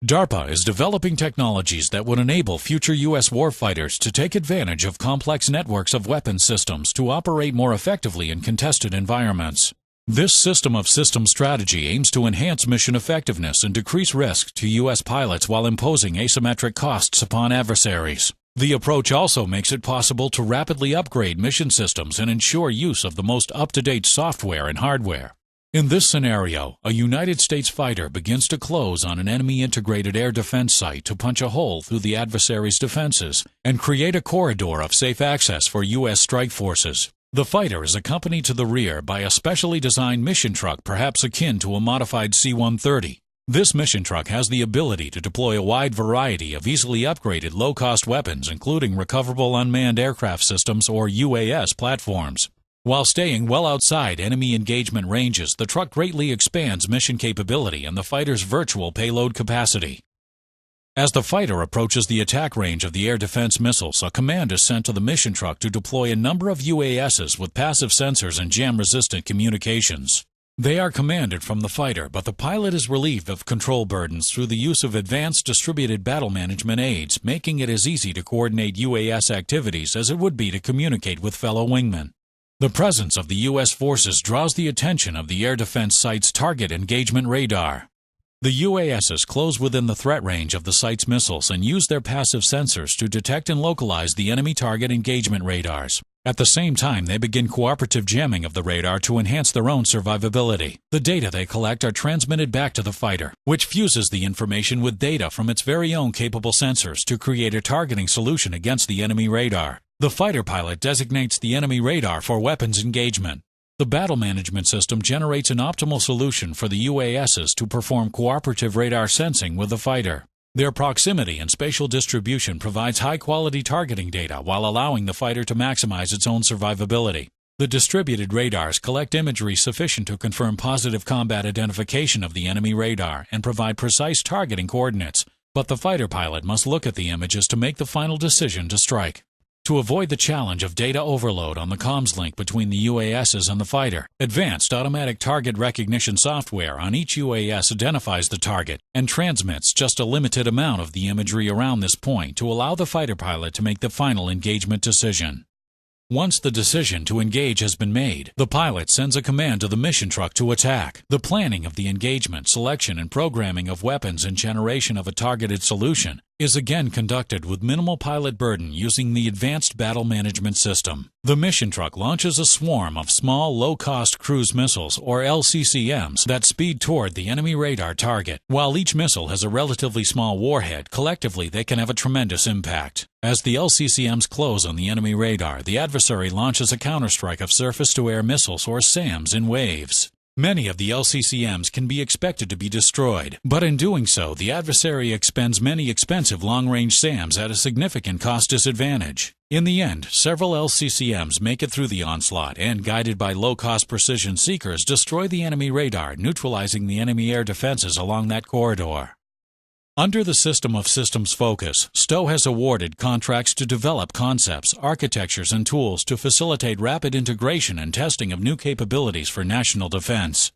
DARPA is developing technologies that would enable future U.S. warfighters to take advantage of complex networks of weapons systems to operate more effectively in contested environments. This system of systems strategy aims to enhance mission effectiveness and decrease risk to U.S. pilots while imposing asymmetric costs upon adversaries. The approach also makes it possible to rapidly upgrade mission systems and ensure use of the most up-to-date software and hardware. In this scenario, a United States fighter begins to close on an enemy-integrated air defense site to punch a hole through the adversary's defenses and create a corridor of safe access for U.S. strike forces. The fighter is accompanied to the rear by a specially designed mission truck perhaps akin to a modified C-130. This mission truck has the ability to deploy a wide variety of easily upgraded low-cost weapons, including recoverable unmanned aircraft systems or UAS platforms. While staying well outside enemy engagement ranges, the truck greatly expands mission capability and the fighter's virtual payload capacity. As the fighter approaches the attack range of the air defense missiles, a command is sent to the mission truck to deploy a number of UASs with passive sensors and jam-resistant communications. They are commanded from the fighter, but the pilot is relieved of control burdens through the use of advanced distributed battle management aids, making it as easy to coordinate UAS activities as it would be to communicate with fellow wingmen. The presence of the U.S. forces draws the attention of the air defense site's target engagement radar. The UASs close within the threat range of the site's missiles and use their passive sensors to detect and localize the enemy target engagement radars. At the same time, they begin cooperative jamming of the radar to enhance their own survivability. The data they collect are transmitted back to the fighter, which fuses the information with data from its very own capable sensors to create a targeting solution against the enemy radar. The fighter pilot designates the enemy radar for weapons engagement. The battle management system generates an optimal solution for the UASs to perform cooperative radar sensing with the fighter. Their proximity and spatial distribution provides high-quality targeting data while allowing the fighter to maximize its own survivability. The distributed radars collect imagery sufficient to confirm positive combat identification of the enemy radar and provide precise targeting coordinates, but the fighter pilot must look at the images to make the final decision to strike. To avoid the challenge of data overload on the comms link between the UASs and the fighter, advanced automatic target recognition software on each UAS identifies the target and transmits just a limited amount of the imagery around this point to allow the fighter pilot to make the final engagement decision. Once the decision to engage has been made, the pilot sends a command to the mission truck to attack. The planning of the engagement, selection, and programming of weapons and generation of a targeted solution is again conducted with minimal pilot burden using the Advanced Battle Management System. The mission truck launches a swarm of small, low-cost cruise missiles, or LCCMs, that speed toward the enemy radar target. While each missile has a relatively small warhead, collectively they can have a tremendous impact. As the LCCMs close on the enemy radar, the adversary launches a counterstrike of surface-to-air missiles, or SAMs, in waves. Many of the LCCMs can be expected to be destroyed, but in doing so, the adversary expends many expensive long-range SAMs at a significant cost disadvantage. In the end, several LCCMs make it through the onslaught and, guided by low-cost precision seekers, destroy the enemy radar, neutralizing the enemy air defenses along that corridor. Under the System of Systems focus, STO has awarded contracts to develop concepts, architectures, and tools to facilitate rapid integration and testing of new capabilities for national defense.